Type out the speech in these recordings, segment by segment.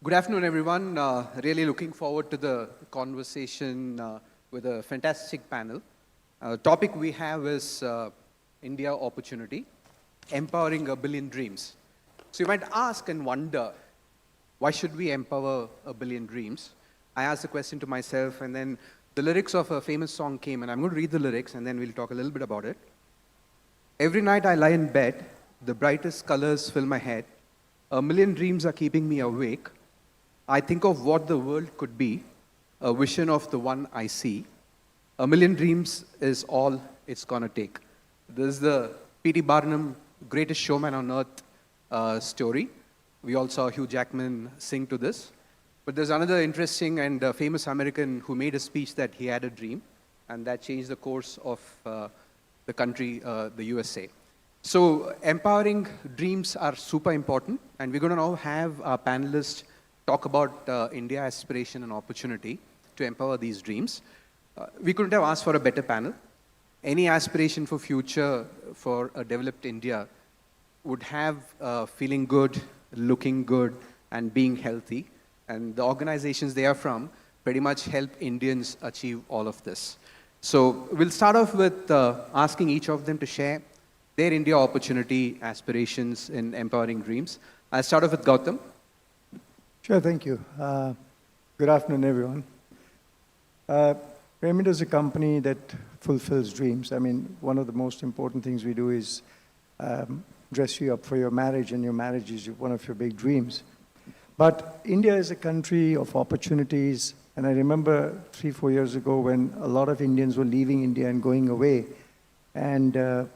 Good afternoon, everyone. Really looking forward to the conversation with a fantastic panel. Topic we have is India opportunity, empowering a billion dreams. So you might ask and wonder, why should we empower a billion dreams? I asked the question to myself, and then the lyrics of a famous song came, and I'm going to read the lyrics, and then we'll talk a little bit about it. Every night I lie in bed, the brightest colors fill my head. A million dreams are keeping me awake. I think of what the world could be, a vision of the one I see. A million dreams is all it's gonna take. This is the P.T. Barnum, Greatest Showman on Earth story. We all saw Hugh Jackman sing to this. But there's another interesting and famous American who made a speech that he had a dream, and that changed the course of the country, the USA. So empowering dreams are super important, and we're going to now have our panelists talk about India aspiration and opportunity to empower these dreams. We couldn't have asked for a better panel. Any aspiration for future for a developed India would have feeling good, looking good, and being healthy. And the organizations they are from pretty much help Indians achieve all of this. So we'll start off with asking each of them to share their India opportunity aspirations in empowering dreams. I'll start off with Gautam. Sure, thank you. Good afternoon, everyone. Raymond is a company that fulfills dreams. I mean, one of the most important things we do is dress you up for your marriage, and your marriage is one of your big dreams. But India is a country of opportunities, and I remember 3-4 years ago when a lot of Indians were leaving India and going away, and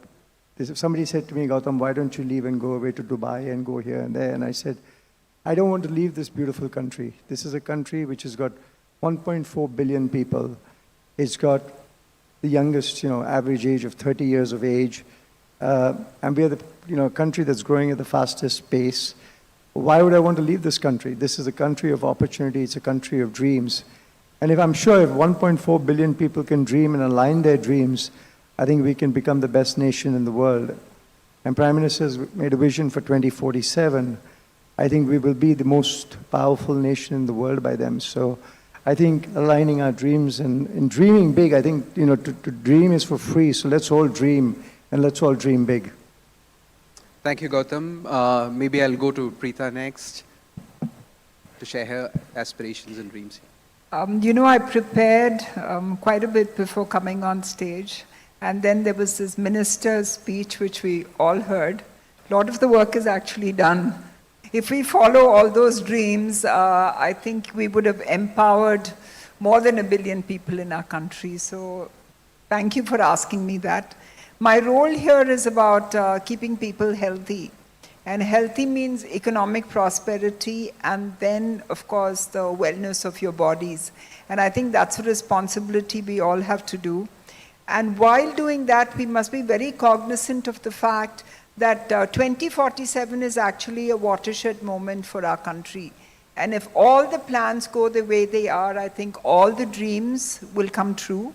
somebody said to me, Gautam, why don't you leave and go away to Dubai and go here and there? And I said, I don't want to leave this beautiful country. This is a country which has got 1.4 billion people. It's got the youngest, average age of 30 years of age. And we are the, country that's growing at the fastest pace. Why would I want to leave this country? This is a country of opportunity. It's a country of dreams. And if 1.4 billion people can dream and align their dreams, I think we can become the best nation in the world. And Prime Minister has made a vision for 2047. I think we will be the most powerful nation in the world by then. So I think aligning our dreams and dreaming big, I think, to dream is for free. So let's all dream, and let's all dream big. Thank you, Gautam. Maybe I'll go to Preetha next to share her aspirations and dreams. I prepared quite a bit before coming on stage. And then there was this minister's speech, which we all heard. A lot of the work is actually done. If we follow all those dreams, I think we would have empowered more than 1 billion people in our country. So thank you for asking me that. My role here is about keeping people healthy. And healthy means economic prosperity, and then, of course, the wellness of your bodies. And I think that's a responsibility we all have to do. And while doing that, we must be very cognizant of the fact that 2047 is actually a watershed moment for our country. And if all the plans go the way they are, I think all the dreams will come true,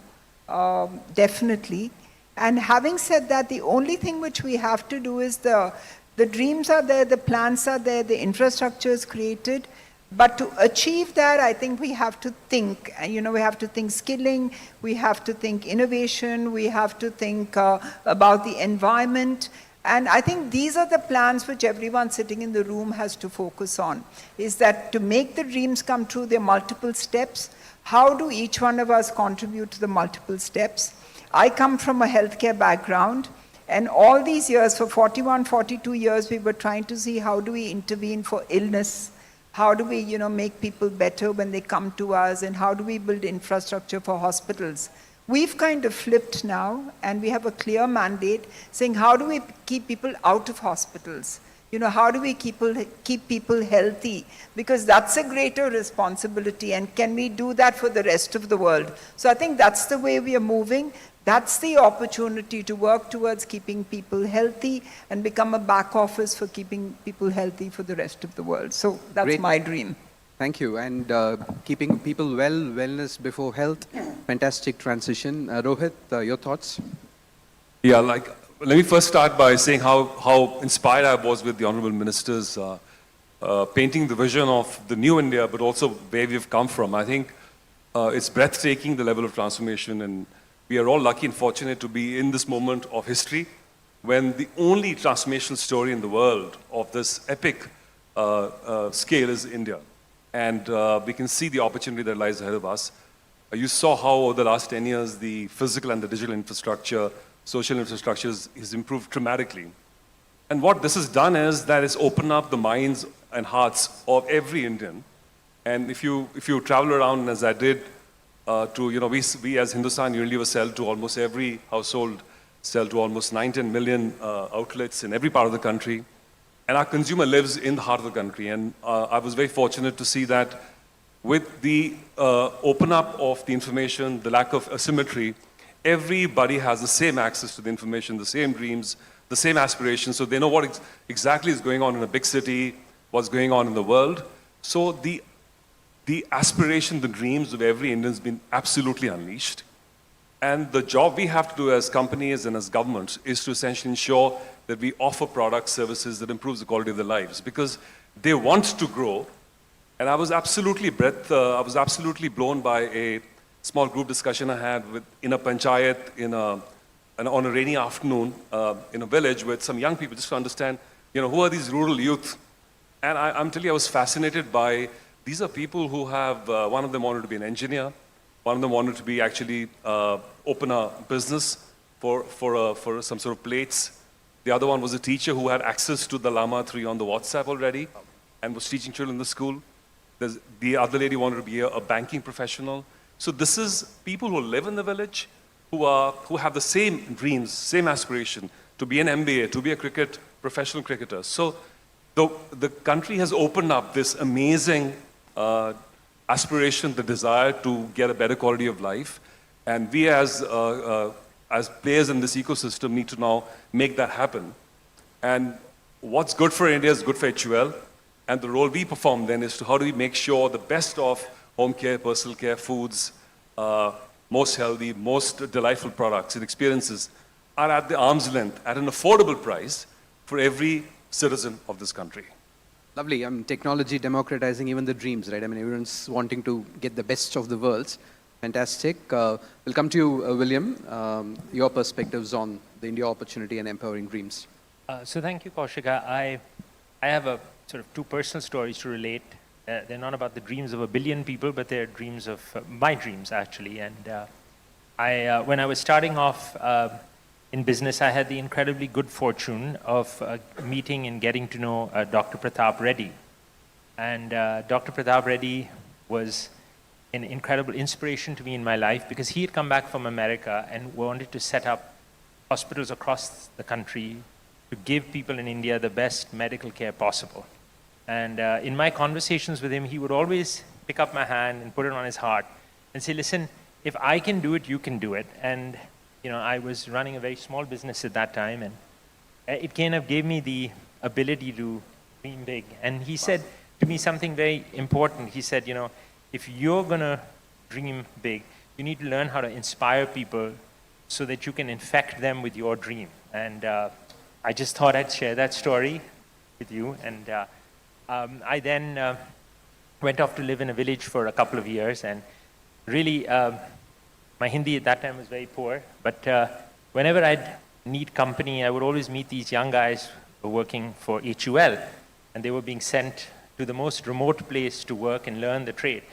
definitely. And having said that, the only thing which we have to do is the dreams are there, the plans are there, the infrastructure is created. But to achieve that, I think we have to think, we have to think skilling, we have to think innovation, we have to think about the environment. And I think these are the plans which everyone sitting in the room has to focus on, is that to make the dreams come true, there are multiple steps. How do each one of us contribute to the multiple steps? I come from a healthcare background, and all these years, for 41, 42 years, we were trying to see how do we intervene for illness. How do we, make people better when they come to us, and how do we build infrastructure for hospitals? We've kind of flipped now, and we have a clear mandate saying how do we keep people out of hospitals? How do we keep people healthy? Because that's a greater responsibility, and can we do that for the rest of the world? So I think that's the way we are moving. That's the opportunity to work towards keeping people healthy and become a back office for keeping people healthy for the rest of the world. So that's Great. my dream. Thank you. And keeping people well, wellness before health, fantastic transition. Rohit, your thoughts? Yeah, let me first start by saying how inspired I was with the Honorable Minister's painting the vision of the new India, but also where we've come from. I think it's breathtaking, the level of transformation, and we are all lucky and fortunate to be in this moment of history when the only transformational story in the world of this epic scale is India. And we can see the opportunity that lies ahead of us. You saw how over the last 10 years, the physical and the digital infrastructure, social infrastructure has improved dramatically. And what this has done is that it's opened up the minds and hearts of every Indian. And if you travel around, as I did, we as Hindustan Unilever sell to almost every household, sell to almost 9-10 million outlets in every part of the country. And our consumer lives in the heart of the country. And I was very fortunate to see that with the open up of the information, the lack of asymmetry, everybody has the same access to the information, the same dreams, the same aspirations, so they know what exactly is going on in a big city, what's going on in the world. So the aspiration, the dreams of every Indian has been absolutely unleashed. And the job we have to do as companies and as governments is to essentially ensure that we offer products, services that improves the quality of their lives, because they want to grow. And I was absolutely blown by a small group discussion I had in a panchayat on a rainy afternoon in a village with some young people, just to understand, who are these rural youth? And I'm telling you, I was fascinated by, these are people who have, one of them wanted to be an engineer, one of them wanted to be actually open a business for some sort of plates. The other one was a teacher who had access to the Lama 3 on the WhatsApp already and was teaching children in the school. The other lady wanted to be a banking professional. So this is people who live in the village, who have the same dreams, same aspiration, to be an MBA, to be a professional cricketer. So the country has opened up this amazing aspiration, the desire to get a better quality of life. And we as players in this ecosystem need to now make that happen. And what's good for India is good for HUL. And the role we perform then is to how do we make sure the best of home care, personal care, foods, most healthy, most delightful products and experiences are at the arm's length, at an affordable price for every citizen of this country. Lovely. Technology democratizing even the dreams, right? Everyone's wanting to get the best of the worlds. Fantastic. We'll come to you, William. Your perspectives on the India opportunity and empowering dreams. So thank you, Kaushika. I have a sort of two personal stories to relate. They're not about the dreams of 1 billion people, but they're dreams of my dreams, actually. And when I was starting off in business, I had the incredibly good fortune of meeting and getting to know Dr. Preetha Reddy. And Dr. Preetha Reddy was an incredible inspiration to me in my life because he had come back from America and wanted to set up hospitals across the country to give people in India the best medical care possible. And in my conversations with him, he would always pick up my hand and put it on his heart and say, listen, if I can do it, you can do it. And I was running a very small business at that time, and it kind of gave me the ability to dream big. And he said to me something very important. He said, if you're going to dream big, you need to learn how to inspire people so that you can infect them with your dream. And I just thought I'd share that story with you. And I then went off to live in a village for a couple of years, and really my Hindi at that time was very poor, but whenever I'd need company, I would always meet these young guys who were working for HUL, and they were being sent to the most remote place to work and learn the trade.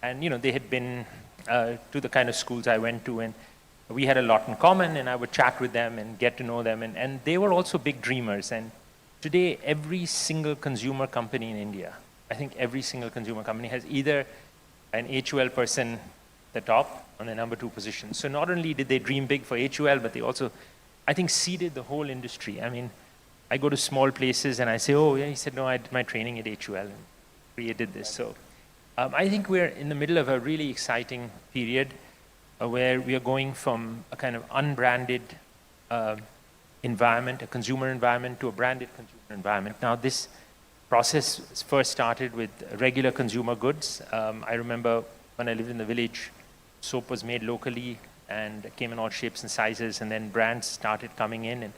And they had been to the kind of schools I went to, and we had a lot in common, and I would chat with them and get to know them, and they were also big dreamers. And today, every single consumer company in India, I think every single consumer company has either an HUL person at the top on the number 2 position. So not only did they dream big for HUL, but they also, I think, seeded the whole industry. I go to small places and I say, oh, yeah, he said, no, I did my training at HUL and created this. So I think we're in the middle of a really exciting period where we are going from a kind of unbranded environment, a consumer environment, to a branded consumer environment. Now, this process first started with regular consumer goods. I remember when I lived in the village, soap was made locally and came in all shapes and sizes, and then brands started coming in, and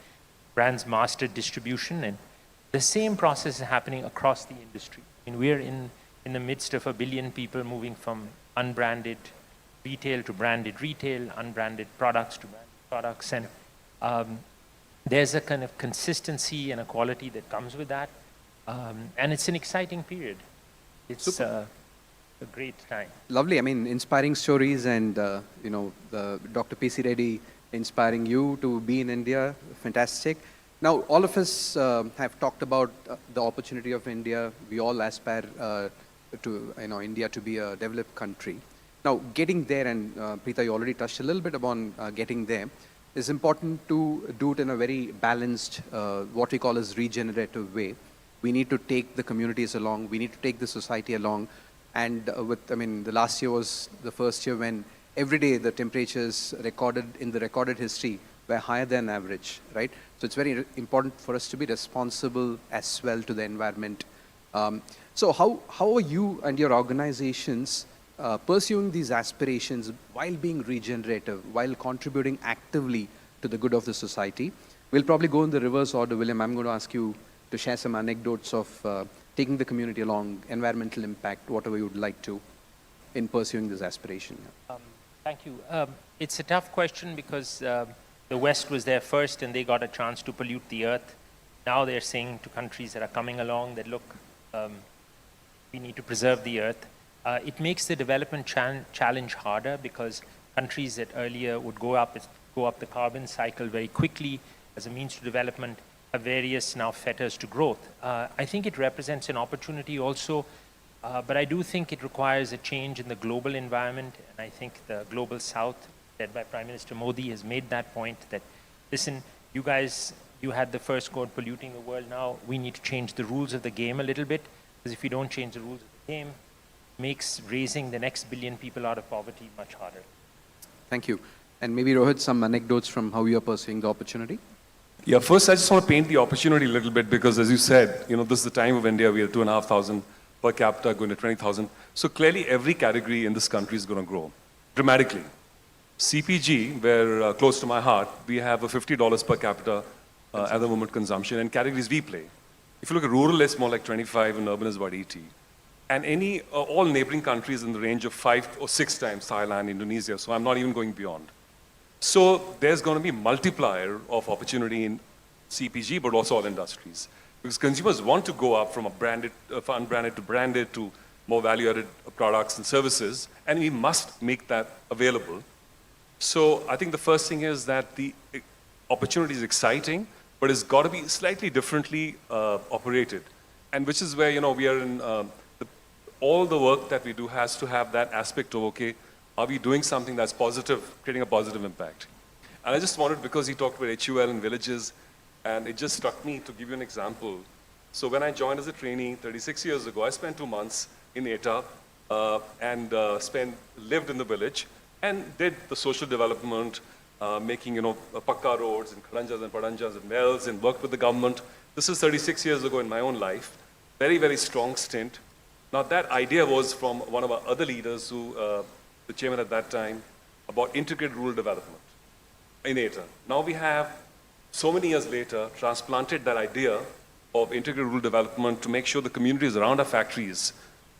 brands mastered distribution. And The same process is happening across the industry. I mean, we're in the midst of 1 billion people moving from unbranded retail to branded retail, unbranded products to branded products, and there's a kind of consistency and a quality that comes with that, and it's an exciting period. It's a great time. Lovely. I mean, inspiring stories, and the Dr. P.C. Reddy inspiring you to be in India. Fantastic. Now, all of us have talked about the opportunity of India. We all aspire to India to be a developed country. Now, getting there, and Preetha, you already touched a little bit upon getting there, is important to do it in a very balanced, what we call as regenerative way. We need to take the communities along. We need to take the society along. And the last year was the first year when every day the temperatures recorded in the recorded history were higher than average, right? So it's very important for us to be responsible as well to the environment. So how are you and your organizations pursuing these aspirations while being regenerative, while contributing actively to the good of the society? We'll probably go in the reverse order, William. I'm going to ask you to share some anecdotes of taking the community along, environmental impact, whatever you would like to, in pursuing this aspiration. Thank you. It's a tough question because the West was there first and they got a chance to pollute the earth. Now they're saying to countries that are coming along that, look, we need to preserve the earth. It makes the development challenge harder because countries that earlier would go up the carbon cycle very quickly as a means to development have various now fetters to growth. I think it represents an opportunity also, but I do think it requires a change in the global environment, and I think the global south, led by Prime Minister Modi, has made that point that, listen, you guys, you had the first go at polluting the world. Now we need to change the rules of the game a little bit, because if you don't change the rules of the game, it makes raising the next billion people out of poverty much harder. Thank you. And maybe Rohit, some anecdotes from how you are pursuing the opportunity? Yeah, first I just want to paint the opportunity a little bit because, as you said, this is the time of India. We are 2,500 per capita, going to 20,000. So clearly every category in this country is going to grow dramatically. CPG, where close to my heart, we have a $50 per capita at the moment consumption, and categories we play. If you look at rural, it's more like 25, and urban is about 80. And all neighboring countries in the range of 5 or 6 times, Thailand, Indonesia, so I'm not even going beyond. So there's going to be multiplier of opportunity in CPG, but also all industries. Because consumers want to go up from unbranded to branded to more value-added products and services, and we must make that available. So I think the first thing is that the opportunity is exciting, but it's got to be slightly differently operated. And which is where, we are in, all the work that we do has to have that aspect of, okay, are we doing something that's positive, creating a positive impact? And I just wanted, because he talked about HUL and villages, and it just struck me to give you an example. So when I joined as a trainee 36 years ago, I spent 2 months in ETA and lived in the village and did the social development, making, pakka roads and kharanjas and padanjas and wells, and worked with the government. This is 36 years ago in my own life. Very, very strong stint. Now that idea was from one of our other leaders who, the chairman at that time, about integrated rural development in ETA. Now we have, so many years later, transplanted that idea of integrated rural development to make sure the communities around our factories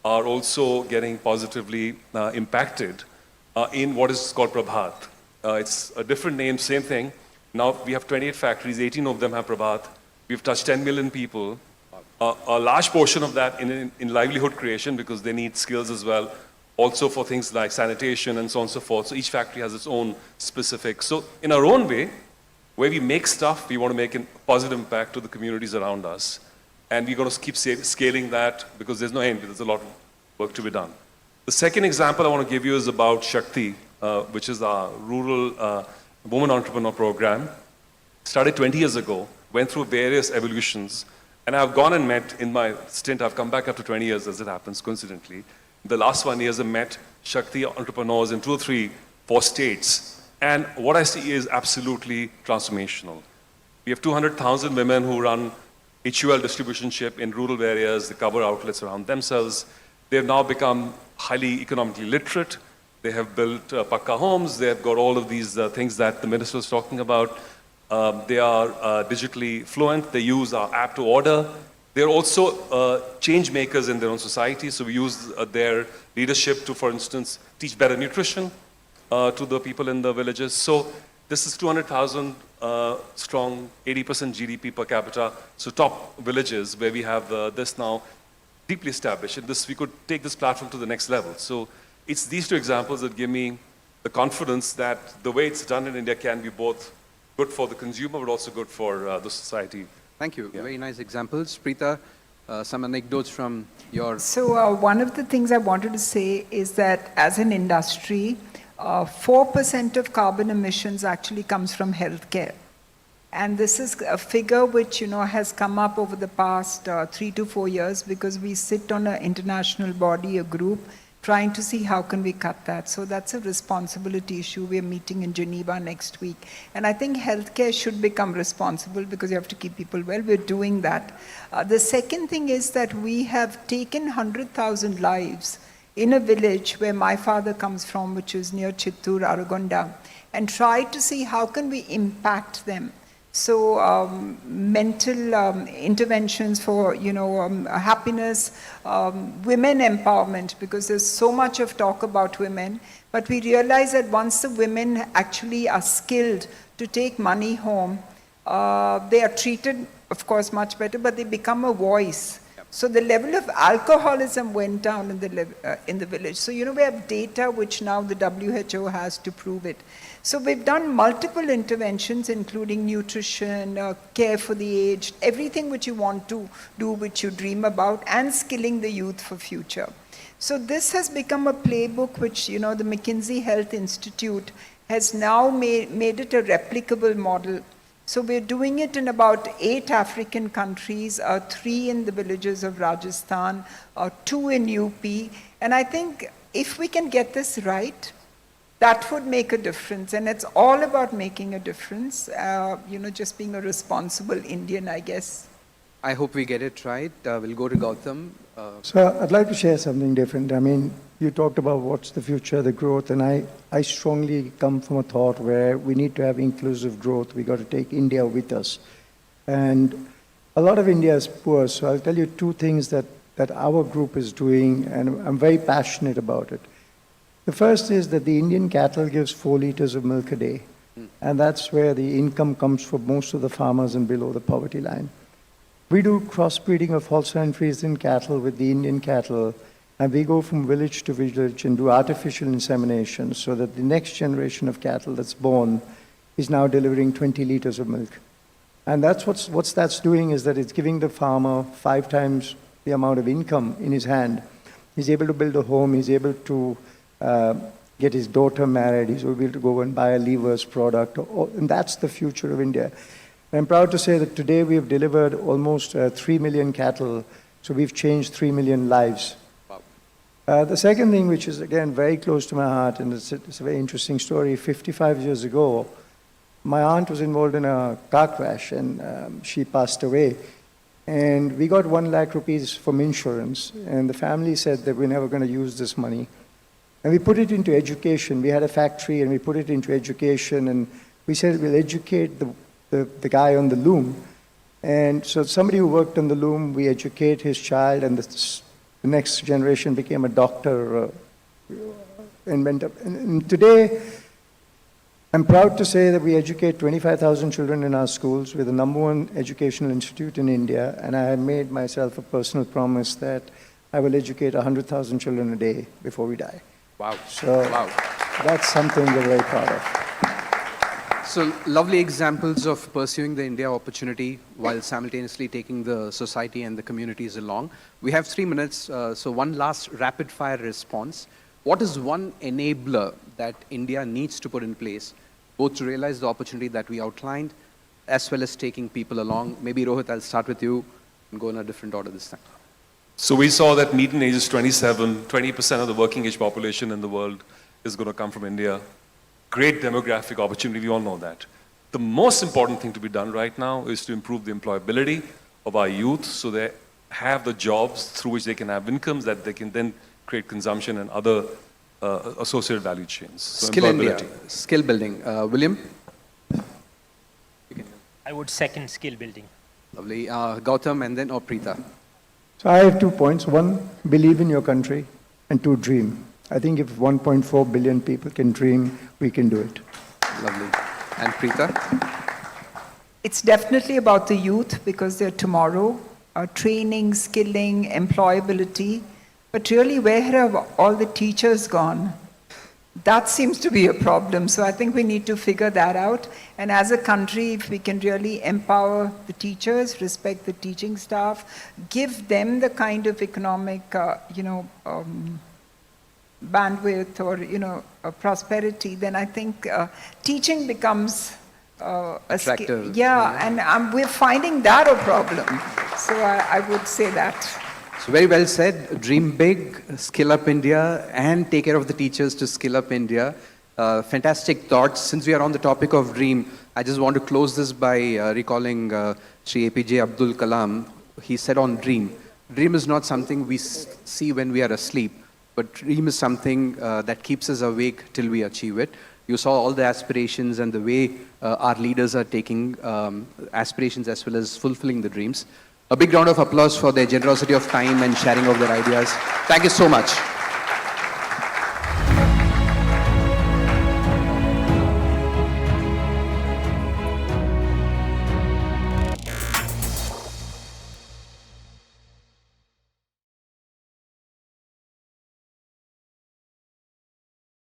are also getting positively impacted in what is called Prabhat. It's a different name, same thing. Now we have 28 factories, 18 of them have Prabhat. We've touched 10 million people. A large portion of that in livelihood creation, because they need skills as well, also for things like sanitation and so on and so forth. So each factory has its own specific. So in our own way, where we make stuff, we want to make a positive impact to the communities around us. And we're going to keep scaling that because there's no end. There's a lot of work to be done. The second example I want to give you is about Shakti, which is our rural woman entrepreneur program. Started 20 years ago, went through various evolutions. And I've gone and met, in my stint, I've come back after 20 years, as it happens, coincidentally. The last 1 year, I met Shakti entrepreneurs in 2 or 3, 4 states. And what I see is absolutely transformational. We have 200,000 women who run HUL distribution ship in rural areas. They cover outlets around themselves. They've now become highly economically literate. They have built pakka homes. They have got all of these things that the minister was talking about. They are digitally fluent. They use our app to order. They're also change makers in their own society. So we use their leadership to, for instance, teach better nutrition to the people in the villages. So this is 200,000 strong, 80% GDP per capita. So top villages where we have this now deeply established. And we could take this platform to the next level. So it's these two examples that give me the confidence that the way it's done in India can be both good for the consumer, but also good for the society. Thank you. Very nice examples. Preetha, some anecdotes from your... So one of the things I wanted to say is that as an industry, 4% of carbon emissions actually comes from healthcare. And this is a figure which, has come up over the past 3 to 4 years because we sit on an international body, a group, trying to see how can we cut that. So that's a responsibility issue. We're meeting in Geneva next week. And I think healthcare should become responsible because you have to keep people well. We're doing that. The second thing is that we have taken 100,000 lives in a village where my father comes from, which is near Chittoor, Aragonda, and tried to see how can we impact them. So mental interventions for, happiness, women empowerment, because there's so much of talk about women, but we realize that once the women actually are skilled to take money home, they are treated, of course, much better, but they become a voice. So the level of alcoholism went down in the village. So, we have data which now the WHO has to prove it. So we've done multiple interventions, including nutrition, care for the aged, everything which you want to do, which you dream about, and skilling the youth for future. So this has become a playbook which, the McKinsey Health Institute has now made it a replicable model. So we're doing it in about 8 African countries, 3 in the villages of Rajasthan, 2 in UP. And I think if we can get this right, that would make a difference. And it's all about making a difference, just being a responsible Indian, I guess. I hope we get it right. We'll go to Gautam. So I'd like to share something different. I mean, you talked about what's the future, the growth, and I strongly come from a thought where we need to have inclusive growth. We got to take India with us. And a lot of India is poor, so I'll tell you 2 things that our group is doing, and I'm very passionate about it. The first is that the Indian cattle gives 4 liters of milk a day, and that's where the income comes for most of the farmers and below the poverty line. We do crossbreeding of Holstein Friesian cattle with the Indian cattle, and we go from village to village and do artificial insemination so that the next generation of cattle that's born is now delivering 20 liters of milk. And that's what's that's doing is that it's giving the farmer 5 times the amount of income in his hand. He's able to build a home, he's able to get his daughter married, he's able to go and buy a Lever's product, and that's the future of India. I'm proud to say that today we have delivered almost 3 million cattle, so we've changed 3 million lives. Wow. The second thing, which is again very close to my heart, and it's a very interesting story, 55 years ago, my aunt was involved in a car crash and she passed away. And we got 1 lakh rupees from insurance, and the family said that we're never going to use this money. And we put it into education. We had a factory and we put it into education, and we said we'll educate the guy on the loom. And so somebody who worked on the loom, we educate his child, and the next generation became a doctor, inventor. And today, I'm proud to say that we educate 25,000 children in our schools. We're the #1 educational institute in India, and I have made myself a personal promise that I will educate 100,000 children a day before we die. Wow. So Wow. that's something we're very proud of. So lovely examples of pursuing the India opportunity while simultaneously taking the society and the communities along. We have 3 minutes, so one last rapid fire response. What is one enabler that India needs to put in place, both to realize the opportunity that we outlined, as well as taking people along? Maybe Rohit, I'll start with you and go in a different order this time. So we saw that median age is 27, 20% of the working age population in the world is going to come from India. Great demographic opportunity, we all know that. The most important thing to be done right now is to improve the employability of our youth so they have the jobs through which they can have incomes that they can then create consumption and other associated value chains. So Skill India, skill building. William? You can. I would second skill building. Lovely. Gautam and then Preetha. So I have 2 points. One, believe in your country, and 2, dream. I think if 1.4 billion people can dream, we can do it. Lovely. And Preetha? It's definitely about the youth because they're tomorrow. Training, skilling, employability. But really, where have all the teachers gone? That seems to be a problem. So I think we need to figure that out. And as a country, if we can really empower the teachers, respect the teaching staff, give them the kind of economic, bandwidth or, prosperity, then I think teaching becomes attractive. And we're finding that a problem. So I would say that. So very well said. Dream big, skill up India, and take care of the teachers to skill up India. Fantastic thoughts. Since we are on the topic of dream, I just want to close this by recalling Sri APJ Abdul Kalam. He said on dream, dream is not something we see when we are asleep, but dream is something that keeps us awake till we achieve it. You saw all the aspirations and the way our leaders are taking aspirations as well as fulfilling the dreams. A big round of applause for their generosity of time and sharing of their ideas. Thank you so much.